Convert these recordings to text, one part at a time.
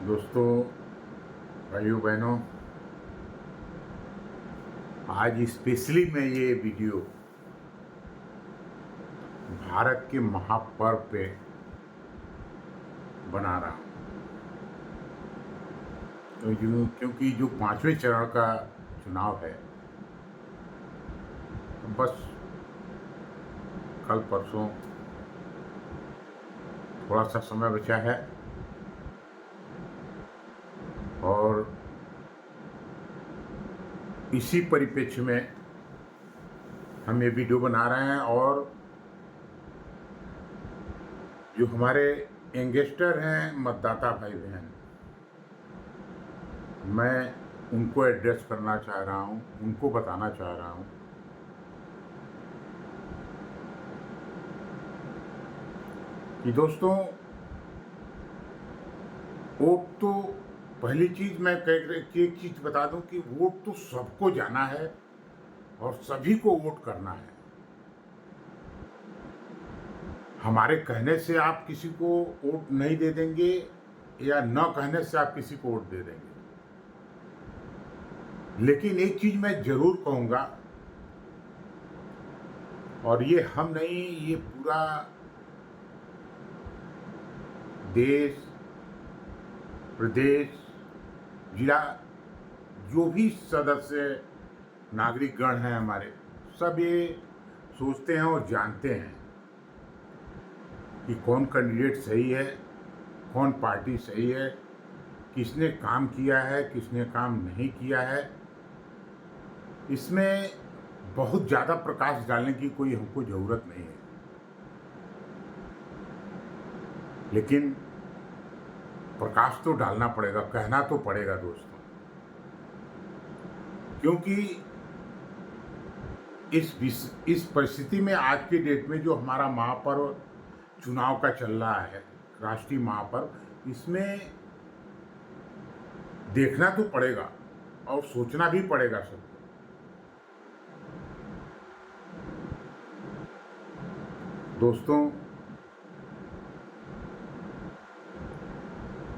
दोस्तों, भाइयों बहनों, आज स्पेशली मैं ये वीडियो भारत के महापर्व पे बना रहा हूँ। क्योंकि जो पांचवें चरण का चुनाव है, तो बस कल परसों थोड़ा सा समय बचा है और इसी परिप्रेक्ष्य में हम ये वीडियो बना रहे हैं। और जो हमारे यंगस्टर हैं, मतदाता भाई बहन, मैं उनको एड्रेस करना चाह रहा हूँ, उनको बताना चाह रहा हूँ कि दोस्तों, वोट तो पहली चीज मैं एक चीज बता दूं कि वोट तो सबको जाना है और सभी को वोट करना है। हमारे कहने से आप किसी को वोट नहीं दे देंगे या न कहने से आप किसी को वोट दे देंगे, लेकिन एक चीज मैं जरूर कहूंगा, और ये हम नहीं, ये पूरा देश, प्रदेश, जिला, जो भी सदस्य नागरिकगण हैं हमारे, सब ये सोचते हैं और जानते हैं कि कौन कैंडिडेट सही है, कौन पार्टी सही है, किसने काम किया है, किसने काम नहीं किया है। इसमें बहुत ज़्यादा प्रकाश डालने की कोई हमको ज़रूरत नहीं है, लेकिन प्रकाश तो डालना पड़ेगा, कहना तो पड़ेगा दोस्तों, क्योंकि इस परिस्थिति में, आज की डेट में जो हमारा महापर्व चुनाव का चल रहा है, राष्ट्रीय महापर्व, इसमें देखना तो पड़ेगा और सोचना भी पड़ेगा सबको। दोस्तों,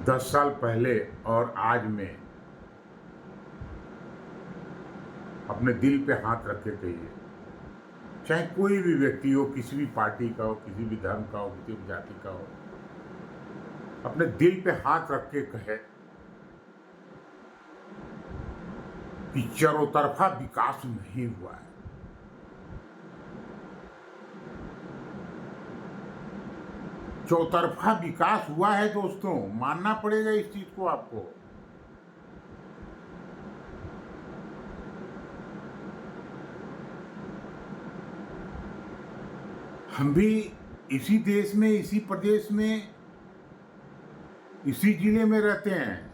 10 साल पहले और आज में अपने दिल पे हाथ रख के कहिए, चाहे कोई भी व्यक्ति हो, किसी भी पार्टी का हो, किसी भी धर्म का हो, किसी भी जाति का हो, अपने दिल पे हाथ रख के कहे कि चौतरफा विकास नहीं हुआ है। चौतरफा विकास हुआ है दोस्तों, मानना पड़ेगा इस चीज को आपको। हम भी इसी देश में, इसी प्रदेश में, इसी जिले में रहते हैं,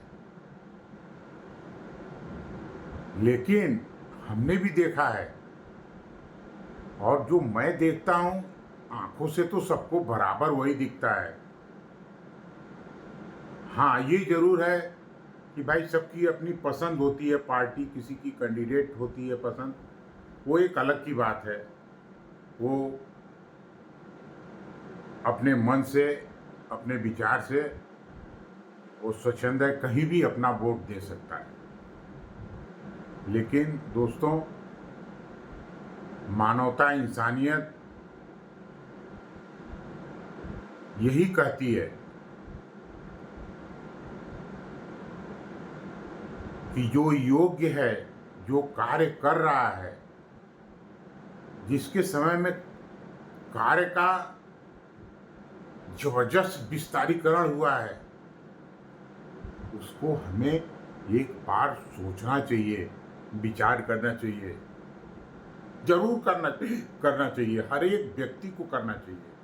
लेकिन हमने भी देखा है, और जो मैं देखता हूं, आंखों से तो सबको बराबर वही दिखता है। हाँ, ये जरूर है कि भाई सबकी अपनी पसंद होती है, पार्टी किसी की कैंडिडेट होती है पसंद, वो एक अलग की बात है। वो अपने मन से, अपने विचार से वो स्वच्छंद है, कहीं भी अपना वोट दे सकता है। लेकिन दोस्तों, मानवता, इंसानियत यही कहती है कि जो योग्य है, जो कार्य कर रहा है, जिसके समय में कार्य का जबरदस्त विस्तारीकरण हुआ है, उसको हमें एक बार सोचना चाहिए, विचार करना चाहिए, जरूर करना चाहिए, हर एक व्यक्ति को करना चाहिए।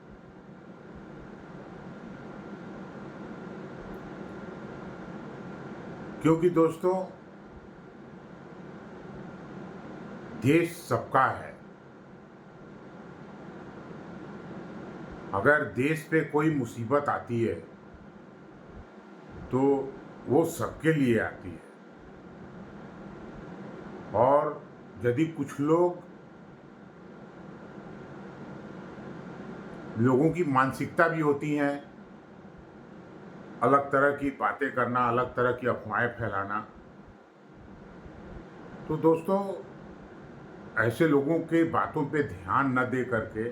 क्योंकि दोस्तों, देश सबका है। अगर देश पे कोई मुसीबत आती है तो वो सबके लिए आती है, और यदि कुछ लोगों की मानसिकता भी होती है अलग तरह की बातें करना, अलग तरह की अफवाहें फैलाना। तो दोस्तों, ऐसे लोगों के बातों पे ध्यान न दे करके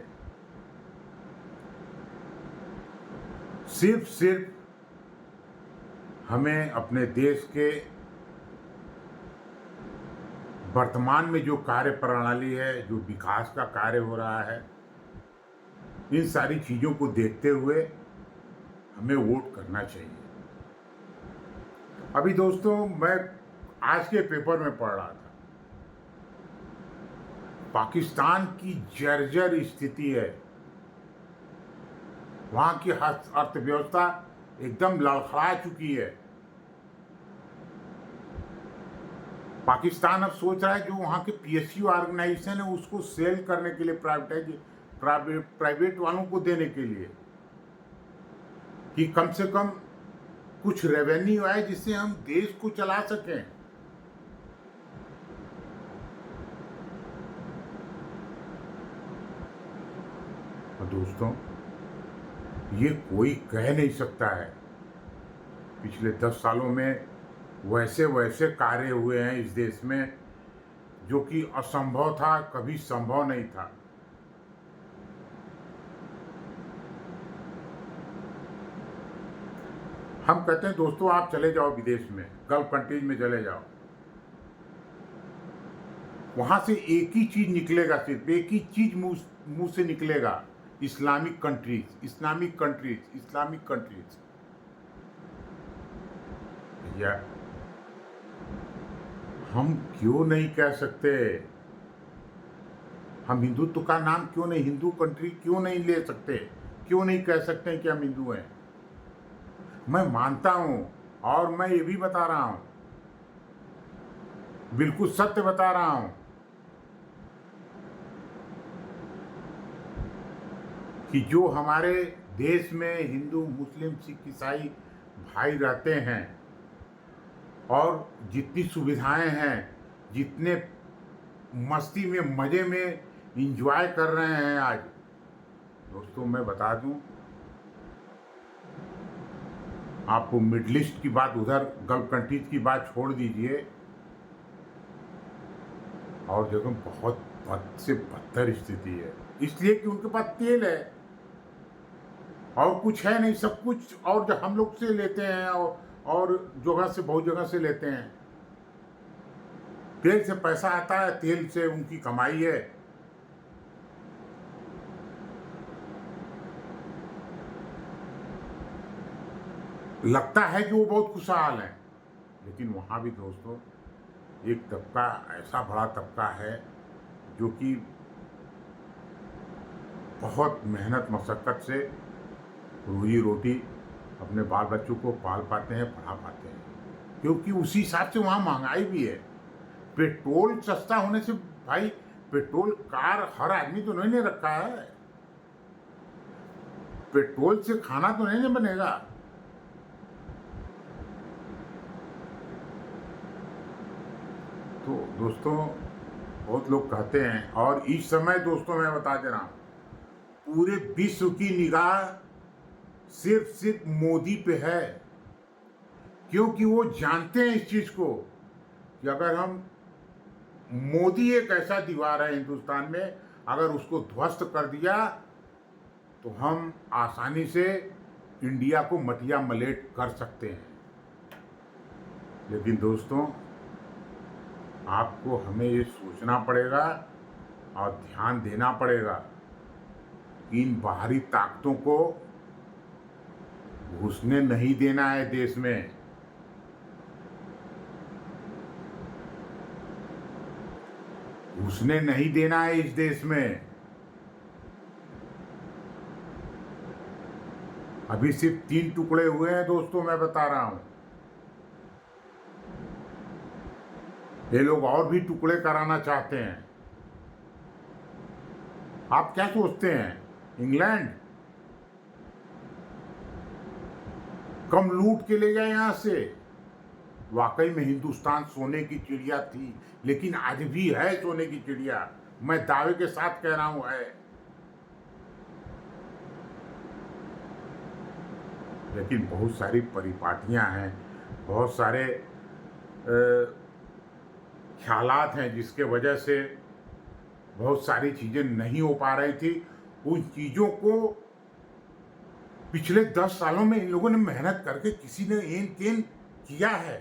सिर्फ हमें अपने देश के वर्तमान में जो कार्य प्रणाली है, जो विकास का कार्य हो रहा है, इन सारी चीज़ों को देखते हुए हमें वोट करना चाहिए। अभी दोस्तों, मैं आज के पेपर में पढ़ रहा था, पाकिस्तान की जर्जर स्थिति है। वहाँ की अर्थव्यवस्था एकदम लड़खड़ा चुकी है। पाकिस्तान अब सोच रहा है जो वहाँ के पीएसयू ऑर्गेनाइजेशन है उसको सेल करने के लिए, प्राइवेट वालों को देने के लिए, कि कम से कम कुछ रेवेन्यू आए जिससे हम देश को चला सकें। और दोस्तों, ये कोई कह नहीं सकता है। पिछले 10 सालों में वैसे कार्य हुए हैं इस देश में जो कि असंभव था, कभी संभव नहीं था। हम कहते हैं दोस्तों, आप चले जाओ विदेश में, गल्फ कंट्रीज में चले जाओ, वहां से एक ही चीज निकलेगा, सिर्फ एक ही चीज मुंह से निकलेगा, Islamic countries, Islamic countries, Islamic countries. भैया, हम क्यों नहीं कह सकते? हम हिंदुत्व का नाम क्यों नहीं, हिंदू कंट्री क्यों नहीं ले सकते? क्यों नहीं कह सकते कि हम हिंदू हैं? मैं मानता हूं और मैं ये भी बता रहा हूं, बिल्कुल सत्य बता रहा हूं, कि जो हमारे देश में हिंदू, मुस्लिम, सिख, ईसाई भाई रहते हैं और जितनी सुविधाएं हैं, जितने मस्ती में, मजे में इंजॉय कर रहे हैं आज, दोस्तों मैं बता दूं आपको, मिडिल ईस्ट की बात, उधर गल्फ कंट्रीज की बात छोड़ दीजिए, और जगह बहुत बद से बदतर स्थिति है। इसलिए कि उनके पास तेल है और कुछ है नहीं, सब कुछ और जो हम लोग से लेते हैं और जगह से, बहुत जगह से लेते हैं। तेल से पैसा आता है, तेल से उनकी कमाई है। लगता है कि वो बहुत खुशहाल है, लेकिन वहाँ भी दोस्तों एक तबका, ऐसा बड़ा तबका है जो कि बहुत मेहनत मशक्क़त से रोजी रोटी अपने बाल बच्चों को पाल पाते हैं, पढ़ा पाते हैं, क्योंकि उसी हिसाब से वहाँ महंगाई भी है। पेट्रोल सस्ता होने से भाई, पेट्रोल कार हर आदमी तो नहीं रखा है, पेट्रोल से खाना तो नहीं बनेगा। तो दोस्तों, बहुत लोग कहते हैं, और इस समय दोस्तों मैं बता दे रहा हूं, पूरे विश्व की निगाह सिर्फ मोदी पे है, क्योंकि वो जानते हैं इस चीज को कि अगर हम, मोदी एक ऐसा दीवार है हिंदुस्तान में, अगर उसको ध्वस्त कर दिया तो हम आसानी से इंडिया को मटिया मलेट कर सकते हैं। लेकिन दोस्तों, आपको हमें ये सोचना पड़ेगा और ध्यान देना पड़ेगा, इन बाहरी ताकतों को घुसने नहीं देना है देश में। घुसने नहीं देना है इस देश में। अभी सिर्फ 3 टुकड़े हुए हैं दोस्तों, मैं बता रहा हूं। ये लोग और भी टुकड़े कराना चाहते हैं। आप क्या सोचते हैं, इंग्लैंड कम लूट के ले गए यहां से? वाकई में हिंदुस्तान सोने की चिड़िया थी, लेकिन आज भी है सोने की चिड़िया। मैं दावे के साथ कह रहा हूं, है। लेकिन बहुत सारी परिपाटियाँ हैं, बहुत सारे ख़्यालात हैं जिसके वजह से बहुत सारी चीज़ें नहीं हो पा रही थी। उन चीज़ों को पिछले 10 सालों में इन लोगों ने मेहनत करके किसी ने एन-केन किया है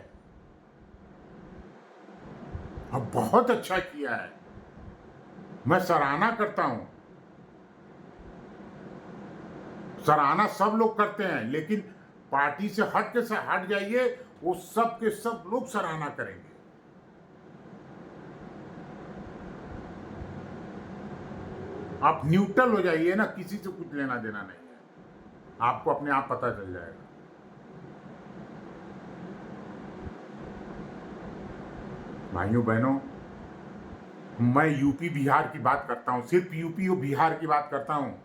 और बहुत अच्छा किया है। मैं सराहना करता हूँ। सराहना सब लोग करते हैं, लेकिन पार्टी से हट जाइए, वो सब के सब लोग सराहना करेंगे। आप न्यूट्रल हो जाइए ना, किसी से कुछ लेना देना नहीं है, आपको अपने आप पता चल जाएगा। भाइयों बहनों, मैं यूपी बिहार की बात करता हूँ, सिर्फ यूपी और बिहार की बात करता हूँ।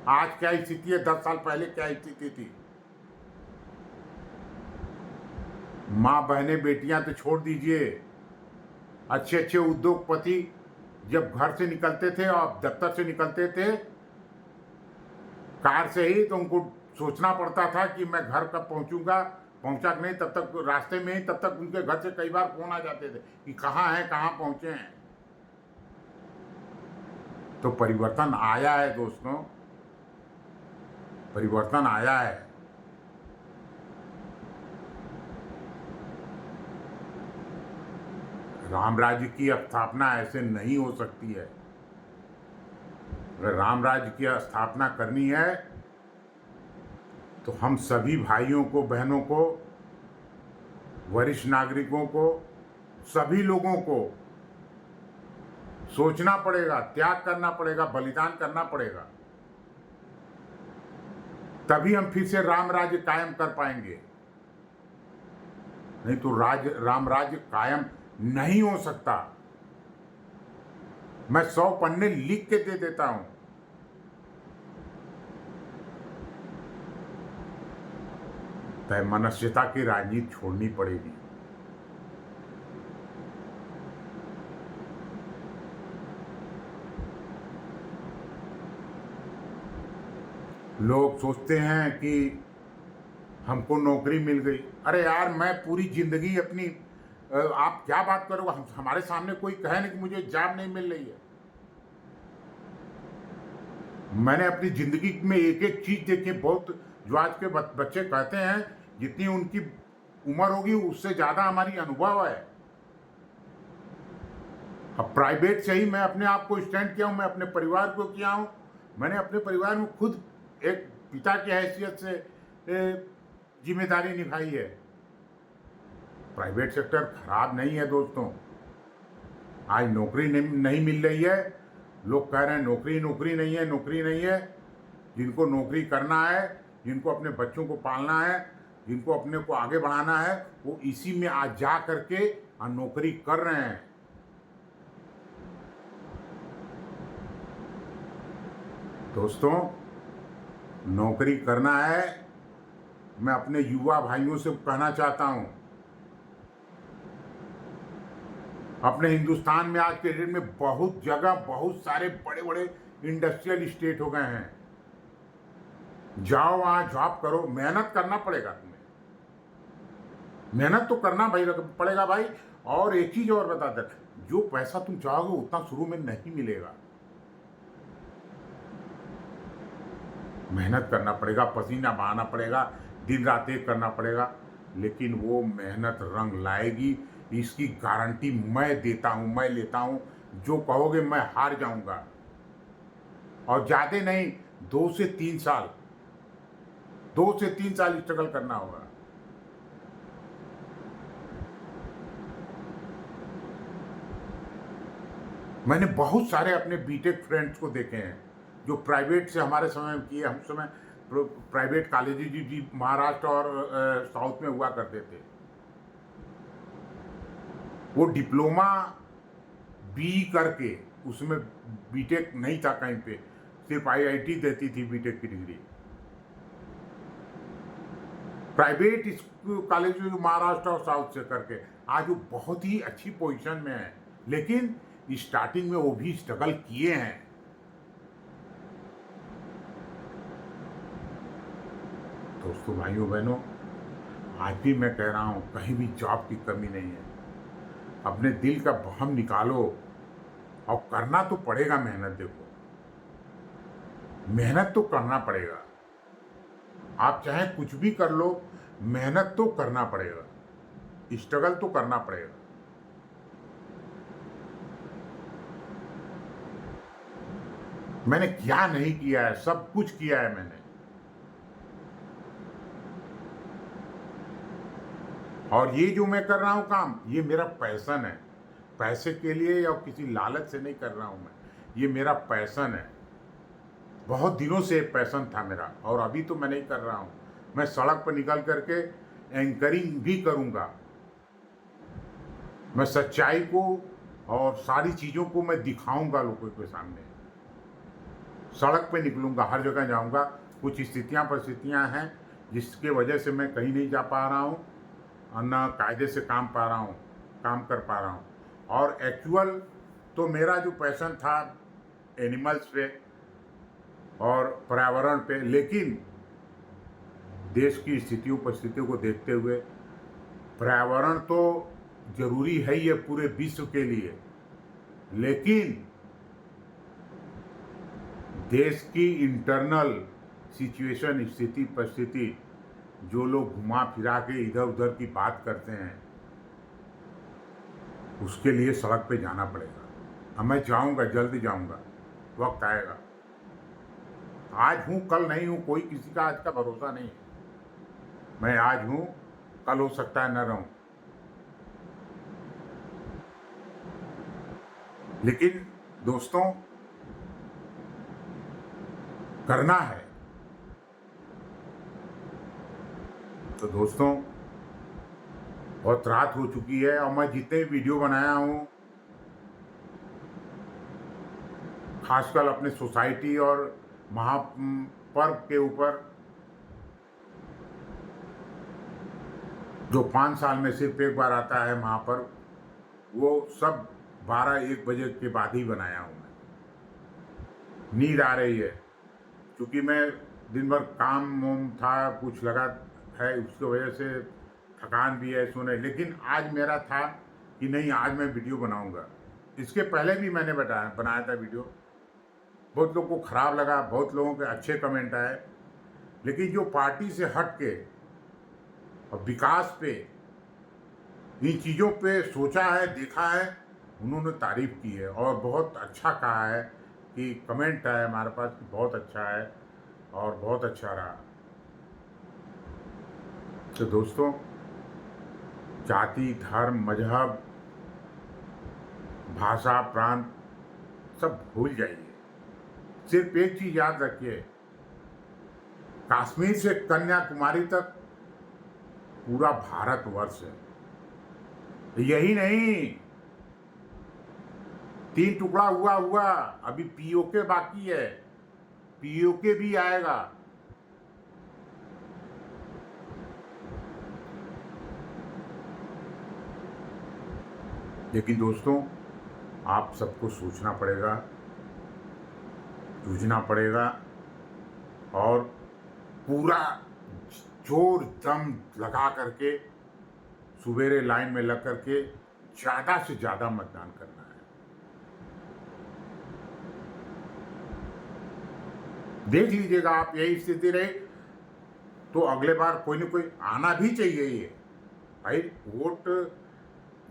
आज क्या स्थिति है, 10 साल पहले क्या स्थिति थी। माँ बहने बेटियां तो छोड़ दीजिए, अच्छे अच्छे उद्योगपति जब घर से निकलते थे और दफ्तर से निकलते थे कार से ही, तो उनको सोचना पड़ता था कि मैं घर कब पहुंचूंगा, पहुंचा कि नहीं। तब तक रास्ते में ही, तब तक उनके घर से कई बार फोन आ जाते थे कि कहाँ हैं, कहाँ पहुंचे हैं। तो परिवर्तन आया है दोस्तों, परिवर्तन आया है। राम राज्य की स्थापना ऐसे नहीं हो सकती है। अगर राम राज्य की स्थापना करनी है तो हम सभी भाइयों को, बहनों को, वरिष्ठ नागरिकों को, सभी लोगों को सोचना पड़ेगा, त्याग करना पड़ेगा, बलिदान करना पड़ेगा, तभी हम फिर से राम राज्य कायम कर पाएंगे। नहीं तो राम राज्य कायम नहीं हो सकता। मैं 100 पन्ने लिख के दे देता हूं। तय मनुष्यता की राजनीति छोड़नी पड़ेगी। लोग सोचते हैं कि हमको नौकरी मिल गई। अरे यार, मैं पूरी जिंदगी अपनी आप क्या बात करोगे, हमारे सामने कोई कहे नहीं कि मुझे जॉब नहीं मिल रही है। मैंने अपनी जिंदगी में एक एक चीज देखी। बहुत जो आज के बच्चे कहते हैं जितनी उनकी उम्र होगी उससे ज्यादा हमारी अनुभव है। अब प्राइवेट से ही मैं अपने आप को स्टैंड किया हूं, मैं अपने परिवार को किया हूं। मैंने अपने परिवार में खुद एक पिता की हैसियत से जिम्मेदारी निभाई है। प्राइवेट सेक्टर खराब नहीं है दोस्तों। आज नौकरी नहीं मिल रही है, लोग कह रहे हैं नौकरी नौकरी नहीं है, नौकरी नहीं है। जिनको नौकरी करना है, जिनको अपने बच्चों को पालना है, जिनको अपने को आगे बढ़ाना है, वो इसी में आज जा करके नौकरी कर रहे हैं। दोस्तों, नौकरी करना है। मैं अपने युवा भाइयों से कहना चाहता हूं, अपने हिंदुस्तान में आज के डेट में बहुत जगह बहुत सारे बड़े बड़े इंडस्ट्रियल स्टेट हो गए हैं। जाओ वहां जॉब करो, मेहनत करना पड़ेगा तुम्हें, मेहनत तो करना भाई पड़ेगा भाई। और एक चीज और बताते, जो पैसा तुम चाहोगे उतना शुरू में नहीं मिलेगा। मेहनत करना पड़ेगा, पसीना बहाना पड़ेगा, दिन रात एक करना पड़ेगा, लेकिन वो मेहनत रंग लाएगी, इसकी गारंटी मैं देता हूं, मैं लेता हूं। जो कहोगे मैं हार जाऊंगा, और ज्यादा नहीं, 2 से 3 साल, 2 से 3 साल स्ट्रगल करना होगा। मैंने बहुत सारे अपने बीटेक फ्रेंड्स को देखे हैं जो प्राइवेट से हमारे समय में किए। हम समय प्राइवेट कॉलेज जी महाराष्ट्र और साउथ में हुआ करते थे। वो डिप्लोमा बी करके, उसमें बीटेक नहीं था कहीं पे, सिर्फ आईआईटी देती थी बीटेक की डिग्री। प्राइवेट कॉलेज महाराष्ट्र और साउथ से करके आज वो बहुत ही अच्छी पोजीशन में है, लेकिन स्टार्टिंग में वो भी स्ट्रगल किए हैं। दोस्तों, भाइयों बहनों, आज भी मैं कह रहा हूँ, कहीं भी जॉब की कमी नहीं है। अपने दिल का बहम निकालो और करना तो पड़ेगा मेहनत। देखो, मेहनत तो करना पड़ेगा। आप चाहे कुछ भी कर लो, मेहनत तो करना पड़ेगा, स्ट्रगल तो करना पड़ेगा। मैंने क्या नहीं किया है, सब कुछ किया है मैंने। और ये जो मैं कर रहा हूं काम, ये मेरा पैशन है। पैसे के लिए या किसी लालच से नहीं कर रहा हूं मैं, ये मेरा पैशन है। बहुत दिनों से पैशन था मेरा, और अभी तो मैं नहीं कर रहा हूं। मैं सड़क पर निकल करके एंकरिंग भी करूंगा। मैं सच्चाई को और सारी चीज़ों को मैं दिखाऊंगा लोगों के सामने। सड़क पे निकलूंगा, हर जगह जाऊंगा। कुछ स्थितियां परिस्थितियां हैं जिसके वजह से मैं कहीं नहीं जा पा रहा हूँ और न कायदे से काम कर पा रहा हूँ। और एक्चुअल तो मेरा जो पैशन था एनिमल्स पे और पर्यावरण पे, लेकिन देश की स्थितियों परिस्थितियों को देखते हुए पर्यावरण तो जरूरी है ही है पूरे विश्व के लिए, लेकिन देश की इंटरनल सिचुएशन, स्थिति परिस्थिति, जो लोग घुमा फिरा के इधर उधर की बात करते हैं, उसके लिए सड़क पे जाना पड़ेगा। अब मैं जाऊंगा, जल्दी जाऊंगा, वक्त आएगा। आज हूं, कल नहीं हूं, कोई किसी का आज का भरोसा नहीं है। मैं आज हूं, कल हो सकता है न रहूं। लेकिन दोस्तों, करना है। तो दोस्तों, बहुत रात हो चुकी है और मैं जितने वीडियो बनाया हूं, खासकर अपने सोसाइटी और महापर्व के ऊपर, जो 5 साल में सिर्फ एक बार आता है महापर्व, वो सब 12-1 बजे के बाद ही बनाया हूं मैं। नींद आ रही है क्योंकि मैं दिन भर काम वाम था, कुछ लगा है, उसकी वजह से थकान भी है, सोने। लेकिन आज मेरा था कि नहीं, आज मैं वीडियो बनाऊंगा। इसके पहले भी मैंने बनाया था वीडियो। बहुत लोगों को ख़राब लगा, बहुत लोगों के अच्छे कमेंट आए, लेकिन जो पार्टी से हट के और विकास पे, इन चीज़ों पे सोचा है, देखा है, उन्होंने तारीफ़ की है और बहुत अच्छा कहा है कि कमेंट आया हमारे पास कि बहुत अच्छा है और बहुत अच्छा रहा। तो दोस्तों, जाति, धर्म, मजहब, भाषा, प्रांत सब भूल जाइए। सिर्फ एक चीज़ याद रखिए, कश्मीर से कन्याकुमारी तक पूरा भारतवर्ष है। यही नहीं, 3 टुकड़ा हुआ, अभी पीओके बाकी है, पीओके भी आएगा। लेकिन दोस्तों, आप सबको सोचना पड़ेगा, जूझना पड़ेगा और पूरा जोर दम लगा करके सुबेरे लाइन में लग करके ज़्यादा से ज़्यादा मतदान करना है। देख लीजिएगा आप, यही स्थिति रही तो अगले बार कोई न कोई आना भी चाहिए। ये भाई, वोट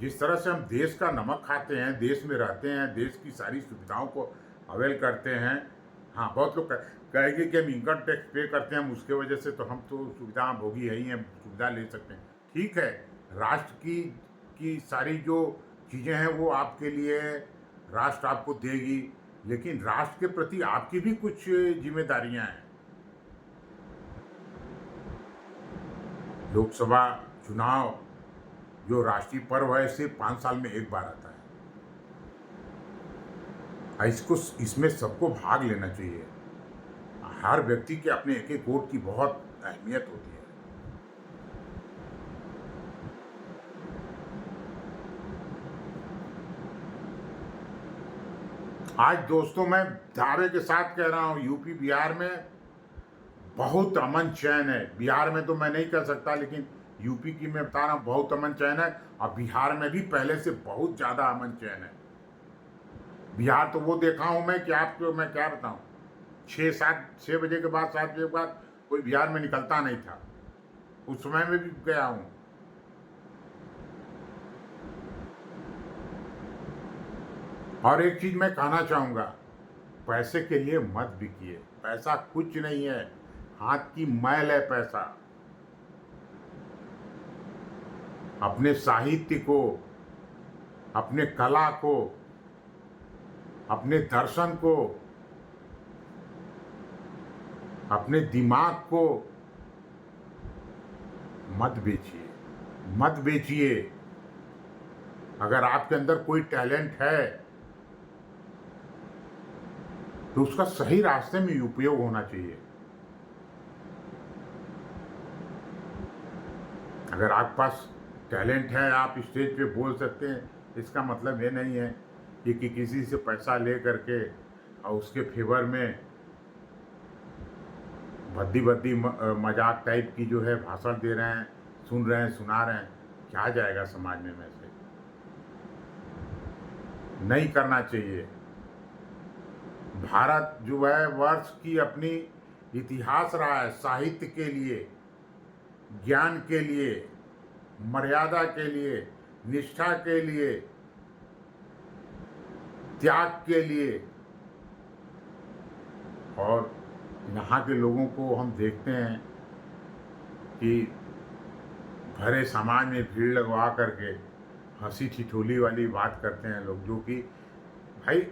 जिस तरह से हम देश का नमक खाते हैं, देश में रहते हैं, देश की सारी सुविधाओं को अवेल करते हैं। हाँ, बहुत लोग कहेंगे कि हम इनकम टैक्स पे करते हैं, हम उसके वजह से तो हम तो सुविधा भोगी है ही हैं, सुविधा ले सकते हैं। ठीक है, राष्ट्र की सारी जो चीज़ें हैं वो आपके लिए राष्ट्र आपको देगी, लेकिन राष्ट्र के प्रति आपकी भी कुछ जिम्मेदारियां हैं। लोकसभा चुनाव जो राष्ट्रीय पर्व है, सिर्फ 5 साल में एक बार आता है। इसमें सबको भाग लेना चाहिए। हर व्यक्ति के अपने एक एक वोट की बहुत अहमियत होती है। आज दोस्तों, मैं दावे के साथ कह रहा हूं, यूपी बिहार में बहुत अमन चैन है। बिहार में तो मैं नहीं कह सकता, लेकिन यूपी की मैं बता रहा हूँ, बहुत अमन चैन है। और बिहार में भी पहले से बहुत ज़्यादा अमन चैन है। बिहार तो वो देखा हूँ मैं कि आपको मैं क्या बताऊँ, 6 बजे के बाद, 7 बजे के बाद कोई बिहार में निकलता नहीं था। उस समय में भी गया हूँ। और एक चीज़ मैं कहना चाहूँगा, पैसे के लिए मत बिकिए। पैसा कुछ नहीं है, हाथ की मैल है पैसा। अपने साहित्य को, अपने कला को, अपने दर्शन को, अपने दिमाग को मत बेचिए, मत बेचिए। अगर आपके अंदर कोई टैलेंट है तो उसका सही रास्ते में उपयोग होना चाहिए। अगर आपके पास टैलेंट है, आप स्टेज पे बोल सकते हैं, इसका मतलब ये नहीं है कि किसी से पैसा ले करके और उसके फेवर में भद्दी भद्दी मजाक टाइप की जो है भाषण दे रहे हैं, सुन रहे हैं, सुना रहे हैं। क्या जाएगा समाज में वैसे? नहीं करना चाहिए। भारत जो है वर्ष की अपनी इतिहास रहा है, साहित्य के लिए, ज्ञान के लिए, मर्यादा के लिए, निष्ठा के लिए, त्याग के लिए। और यहाँ के लोगों को हम देखते हैं कि भरे समाज में भीड़ लगवा करके हंसी ठिठोली वाली बात करते हैं लोग, जो कि भाई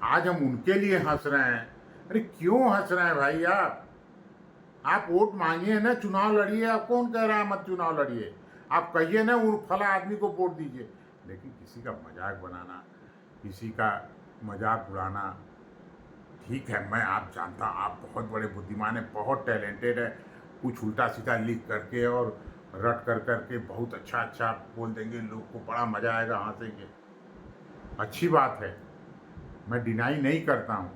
आज हम उनके लिए हंस रहे हैं। अरे क्यों हंस रहे हैं भाई? आप वोट मांगिए ना, चुनाव लड़िए। आप कौन कह रहा है मत चुनाव लड़िए? आप कहिए ना उन फला आदमी को वोट दीजिए। लेकिन किसी का मजाक बनाना, किसी का मजाक उड़ाना, ठीक है, मैं आप जानता हूँ आप बहुत बड़े बुद्धिमान हैं, बहुत टैलेंटेड है, कुछ उल्टा सीधा लिख करके और रट कर करके बहुत अच्छा अच्छा बोल देंगे, लोग को बड़ा मजा आएगा, हंसेंगे। अच्छी बात है, मैं डिनाई नहीं करता हूँ।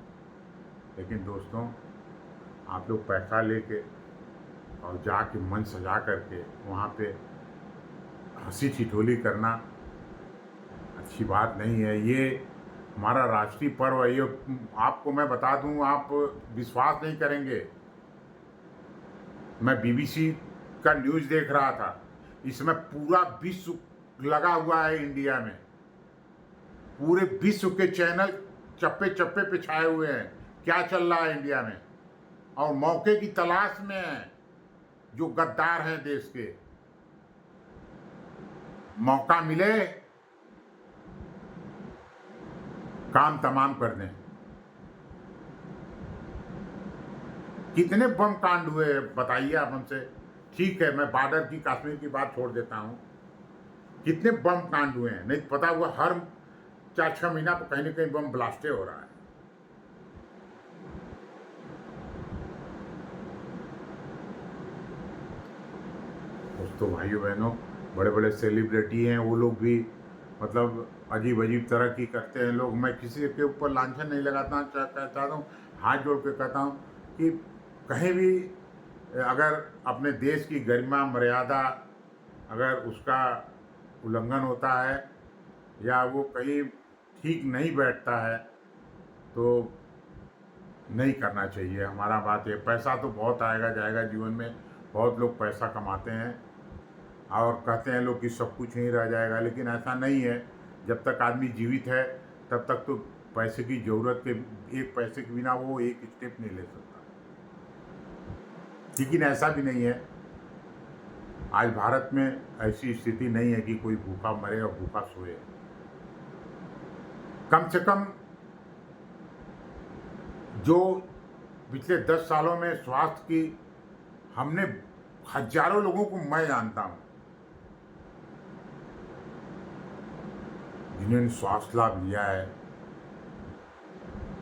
लेकिन दोस्तों, आप लोग पैसा लेके और जाके मन सजा करके वहाँ पे हंसी ठिठोली करना अच्छी बात नहीं है। ये हमारा राष्ट्रीय पर्व है। ये आपको मैं बता दूं, आप विश्वास नहीं करेंगे। मैं बीबीसी का न्यूज़ देख रहा था, इसमें पूरा विश्व लगा हुआ है इंडिया में। पूरे विश्व के चैनल चप्पे चप्पे पे छाए हुए हैं, क्या चल रहा है इंडिया में, और मौके की तलाश में हैं जो गद्दार हैं देश के। मौका मिले काम तमाम कर दें। कितने बम कांड हुए बताइए आप हमसे। ठीक है, मैं बॉर्डर की, कश्मीर की बात छोड़ देता हूं। कितने बम कांड हुए हैं, नहीं पता हुआ, हर 4-6 महीना पर कहीं ना कहीं बम ब्लास्टे हो रहा है। दोस्तों, भाइयों बहनों, बड़े बड़े सेलिब्रिटी हैं, वो लोग भी मतलब अजीब अजीब तरह की करते हैं लोग। मैं किसी के ऊपर लांछन नहीं लगाता, चाहता हूँ, हाथ जोड़ के कहता हूँ कि कहीं भी अगर अपने देश की गरिमा मर्यादा अगर उसका उल्लंघन होता है या वो कहीं ठीक नहीं बैठता है तो नहीं करना चाहिए। हमारा बात है, पैसा तो बहुत आएगा जाएगा जीवन में, बहुत लोग पैसा कमाते हैं और कहते हैं लोग कि सब कुछ नहीं रह जाएगा, लेकिन ऐसा नहीं है। जब तक आदमी जीवित है तब तक तो पैसे की ज़रूरत के, एक पैसे के बिना वो एक स्टेप नहीं ले सकता। लेकिन ऐसा भी नहीं है, आज भारत में ऐसी स्थिति नहीं है कि कोई भूखा मरे और भूखा सोए। कम से कम जो पिछले 10 सालों में स्वास्थ्य की, हमने हजारों लोगों को मैं जानता हूं जिन्होंने स्वास्थ्य लाभ लिया है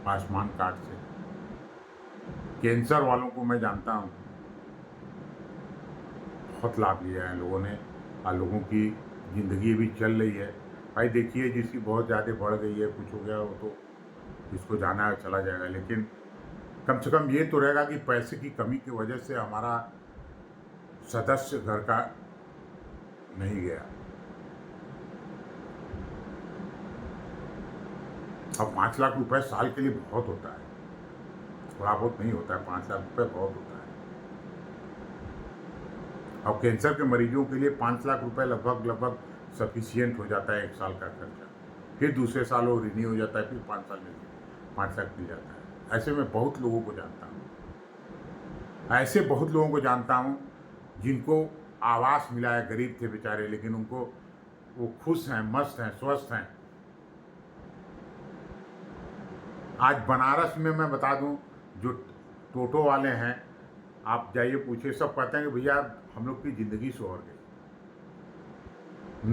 आयुष्मान कार्ड से। कैंसर वालों को मैं जानता हूं, बहुत लाभ लिया है लोगों ने, और लोगों की ज़िंदगी भी चल रही है। भाई देखिए, जिसकी बहुत ज़्यादा बढ़ गई है, कुछ हो गया, वो तो जिसको जाना है चला जाएगा। लेकिन कम से कम ये तो रहेगा कि पैसे की कमी की वजह से हमारा सदस्य घर का नहीं गया। अब 5 लाख रुपए साल के लिए बहुत होता है, थोड़ा बहुत नहीं होता है, 5 लाख रुपए बहुत होता है। और कैंसर के मरीजों के लिए 5 लाख रुपए लगभग सफिशियंट हो जाता है 1 साल का खर्चा। फिर दूसरे साल वो रिन्यू हो जाता है, फिर 5 साल में 5 लाख मिल जाता है। ऐसे में बहुत लोगों को जानता हूँ, ऐसे बहुत लोगों को जानता हूँ जिनको आवास मिला है, गरीब थे बेचारे, लेकिन उनको वो खुश हैं, मस्त हैं, स्वस्थ हैं। आज बनारस में मैं बता दूं, जो टोटो वाले हैं, आप जाइए पूछिए, सब कहते हैं कि भैया हम लोग की ज़िंदगी सुधर गई।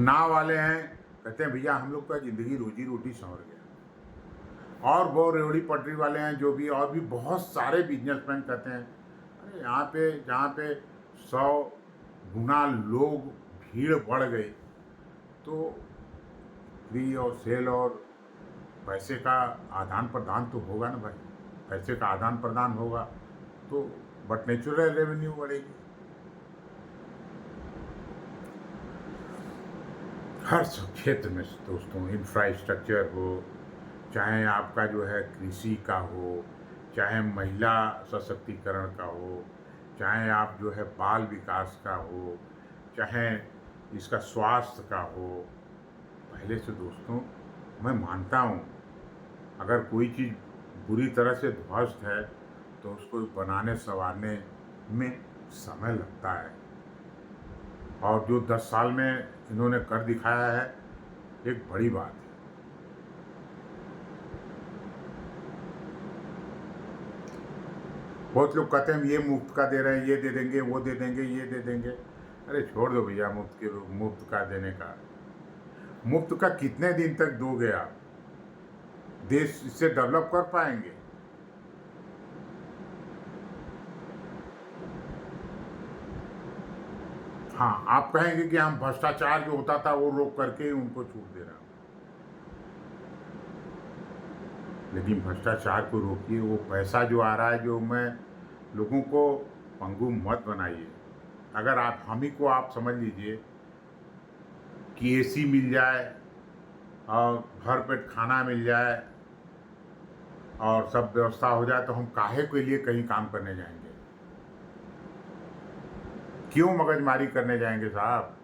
नाव वाले हैं, कहते हैं भैया हम लोग का ज़िंदगी रोजी रोटी संवर गया। और वो रेवड़ी पटरी वाले हैं जो भी, और भी बहुत सारे बिजनेसमैन कहते हैं अरे यहाँ पे जहाँ पे 100 गुना लोग भीड़ बढ़ गई तो फ्री और सेल और पैसे का आदान प्रदान तो होगा ना भाई। पैसे का आदान प्रदान होगा तो बट नेचुरल रेवेन्यू बढ़ेगी। हर क्षेत्र में दोस्तों, इंफ्रास्ट्रक्चर हो, चाहे आपका जो है कृषि का हो, चाहे महिला सशक्तिकरण का हो, चाहे आप जो है बाल विकास का हो, चाहे इसका स्वास्थ्य का हो, पहले से दोस्तों मैं मानता हूँ अगर कोई चीज़ बुरी तरह से ध्वस्त है तो उसको बनाने संवारने में समय लगता है, और जो 10 साल में इन्होंने कर दिखाया है एक बड़ी बात है। बहुत लोग कहते हैं ये मुफ्त का दे रहे हैं, ये दे देंगे, वो दे देंगे, ये दे देंगे। अरे छोड़ दो भैया मुफ्त का देने का। मुफ्त का कितने दिन तक दोगे आप? देश इससे डेवलप कर पाएंगे? हाँ, आप कहेंगे कि हम भ्रष्टाचार जो होता था वो रोक करके उनको छूट दे रहा हूं, लेकिन भ्रष्टाचार को रोकिए। वो पैसा जो आ रहा है, जो मैं लोगों को पंगु मत बनाइए। अगर आप हम ही को आप समझ लीजिए कि एसी मिल जाए और भर पेट खाना मिल जाए और सब व्यवस्था हो जाए तो हम काहे के लिए कहीं काम करने जाएंगे? क्यों मगजमारी करने जाएंगे साहब?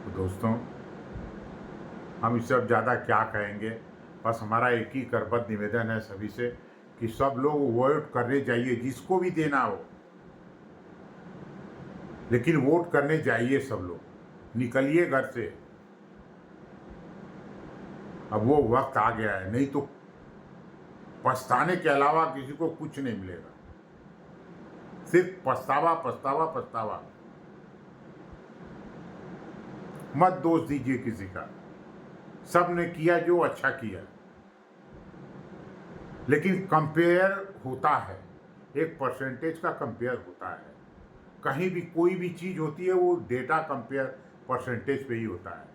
तो दोस्तों, हम इससे अब ज़्यादा क्या कहेंगे। बस हमारा एक ही करबद्ध निवेदन है सभी से कि सब लोग वोट करने जाइए, जिसको भी देना हो, लेकिन वोट करने जाइए सब लोग। निकलिए घर से, अब वो वक्त आ गया है, नहीं तो पछताने के अलावा किसी को कुछ नहीं मिलेगा, सिर्फ पछतावा पछतावा पछतावा। मत दोष दीजिए किसी का, सब ने किया जो अच्छा किया, लेकिन कंपेयर होता है, एक परसेंटेज का कंपेयर होता है। कहीं भी कोई भी चीज़ होती है वो डेटा कंपेयर परसेंटेज पे ही होता है।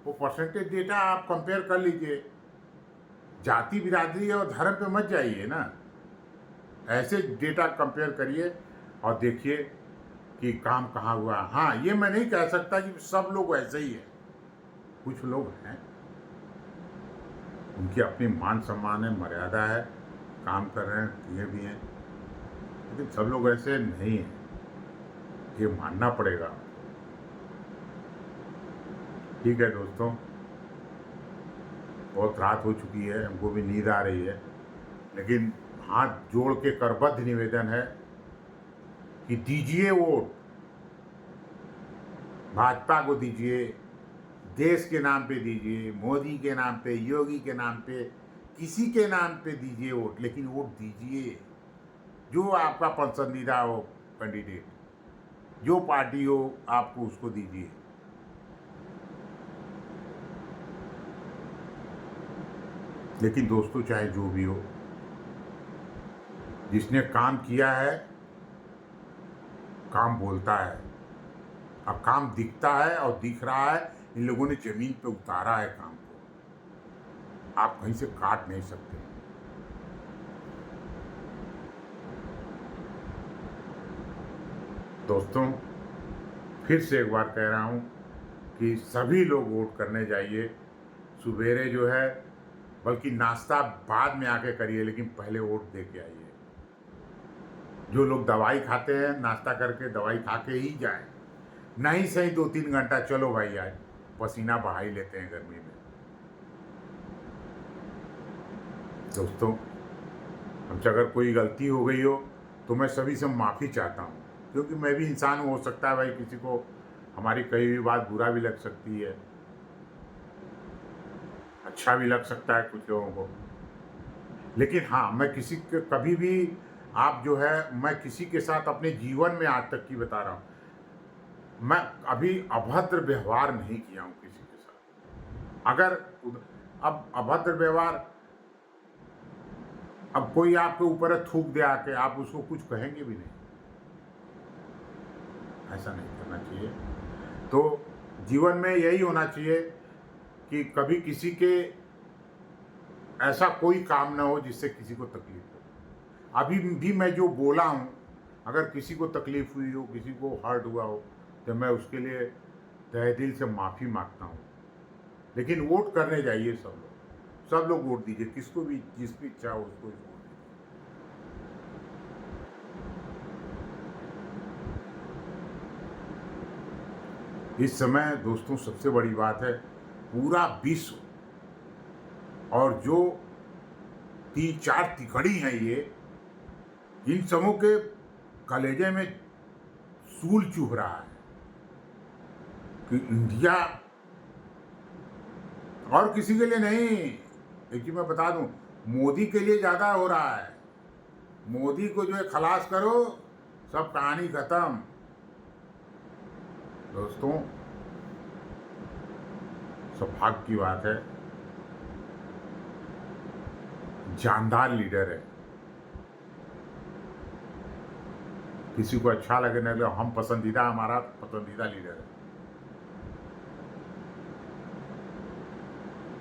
वो परसेंटेज डेटा आप कंपेयर कर लीजिए, जाति बिरादरी और धर्म पे मत जाइए ना, ऐसे डेटा कंपेयर करिए और देखिए कि काम कहाँ हुआ। हाँ, ये मैं नहीं कह सकता कि सब लोग ऐसे ही हैं, कुछ लोग हैं उनकी अपनी मान सम्मान है, मर्यादा है, काम कर रहे हैं, किए भी हैं, लेकिन सब लोग ऐसे नहीं हैं, ये मानना पड़ेगा। ठीक है दोस्तों, बहुत रात हो चुकी है, हमको भी नींद आ रही है, लेकिन हाथ जोड़ के करबद्ध निवेदन है कि दीजिए वोट, भाजपा को दीजिए, देश के नाम पे दीजिए, मोदी के नाम पे, योगी के नाम पे, किसी के नाम पे दीजिए वोट, लेकिन वोट दीजिए जो आपका पसंदीदा हो कैंडिडेट, जो पार्टी हो आपको उसको दीजिए। लेकिन दोस्तों, चाहे जो भी हो, जिसने काम किया है, काम बोलता है, अब काम दिखता है और दिख रहा है इन लोगों ने जमीन पे उतारा है काम को, आप कहीं से काट नहीं सकते। दोस्तों, फिर से एक बार कह रहा हूँ कि सभी लोग वोट करने जाइए। सुबेरे जो है, बल्कि नाश्ता बाद में आके करिए, लेकिन पहले वोट दे के आइए। जो लोग दवाई खाते हैं, नाश्ता करके दवाई खा के ही जाएं, नहीं सही 2-3 घंटा चलो भाई आज पसीना बहा ही लेते हैं गर्मी में। दोस्तों, हमसे अगर कोई गलती हो गई हो तो मैं सभी से माफ़ी चाहता हूँ, क्योंकि मैं भी इंसान हूँ, हो सकता है भाई किसी को हमारी कही हुई बात बुरा भी लग सकती है, अच्छा भी लग सकता है कुछ लोगों को। लेकिन हाँ, मैं किसी के कभी भी, आप जो है, मैं किसी के साथ अपने जीवन में आज तक की बता रहा हूँ, मैं अभी अभद्र व्यवहार नहीं किया हूँ किसी के साथ। अगर अब अभद्र व्यवहार, अब कोई आपके ऊपर थूक दे आके, आप उसको कुछ कहेंगे भी नहीं, ऐसा नहीं करना चाहिए। तो जीवन में यही होना चाहिए कि कभी किसी के ऐसा कोई काम ना हो जिससे किसी को तकलीफ हो। अभी भी मैं जो बोला हूँ, अगर किसी को तकलीफ हुई हो, किसी को हर्ट हुआ हो, तो मैं उसके लिए तहे दिल से माफ़ी मांगता हूँ। लेकिन वोट करने जाइए सब लोग वोट दीजिए, किसको भी जिसकी इच्छा हो उसको वोट दीजिए। इस समय दोस्तों सबसे बड़ी बात है, पूरा विश्व और जो 3-4 तिकड़ी हैं ये, इन सबों के कलेजे में सूल चुभ रहा है कि इंडिया, और किसी के लिए नहीं, एक चीज मैं बता दूं, मोदी के लिए ज्यादा हो रहा है। मोदी को जो है खलास करो, सब कहानी खत्म। दोस्तों, सौभाग्य की बात है, जानदार लीडर है, किसी को अच्छा लगे ना लगे, हम पसंदीदा, हमारा पसंदीदा लीडर है।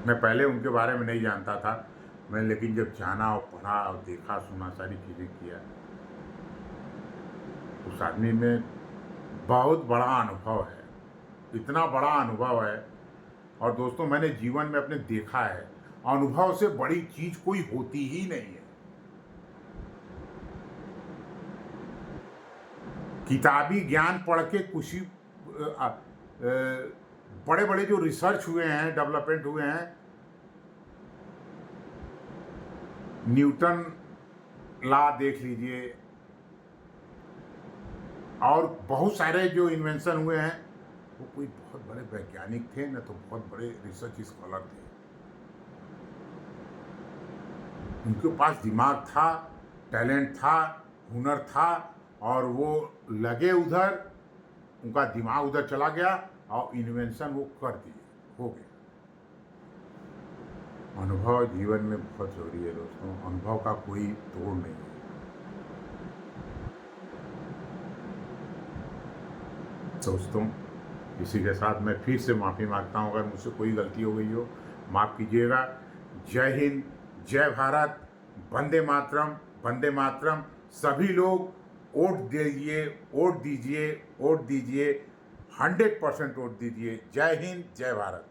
मैं पहले उनके बारे में नहीं जानता था, मैं लेकिन जब जाना और पढ़ा और देखा सुना, सारी चीज़ें किया, उस आदमी में बहुत बड़ा अनुभव है, इतना बड़ा अनुभव है। और दोस्तों, मैंने जीवन में अपने देखा है, अनुभव से बड़ी चीज़ कोई होती ही नहीं है। किताबी ज्ञान पढ़ के कुछ ही बड़े बड़े जो रिसर्च हुए हैं, डेवलपमेंट हुए हैं, न्यूटन लॉ देख लीजिए, और बहुत सारे जो इन्वेंशन हुए हैं, वो कोई बहुत बड़े वैज्ञानिक थे ना, तो बहुत बड़े रिसर्च स्कॉलर थे। उनके पास दिमाग था, टैलेंट था, हुनर था, और वो लगे उधर, उनका दिमाग उधर चला गया और इन्वेंशन वो कर दिए, हो गया। अनुभव जीवन में बहुत जरूरी है दोस्तों, अनुभव का कोई तोड़ नहीं है। दोस्तों, इसी के साथ मैं फिर से माफ़ी मांगता हूँ, अगर मुझसे कोई गलती हो गई हो, माफ़ कीजिएगा। जय हिंद, जय भारत, वंदे मातरम, वंदे मातरम। सभी लोग वोट दीजिए, वोट दीजिए, वोट दीजिए, 100% वोट दीजिए। जय हिंद, जय भारत।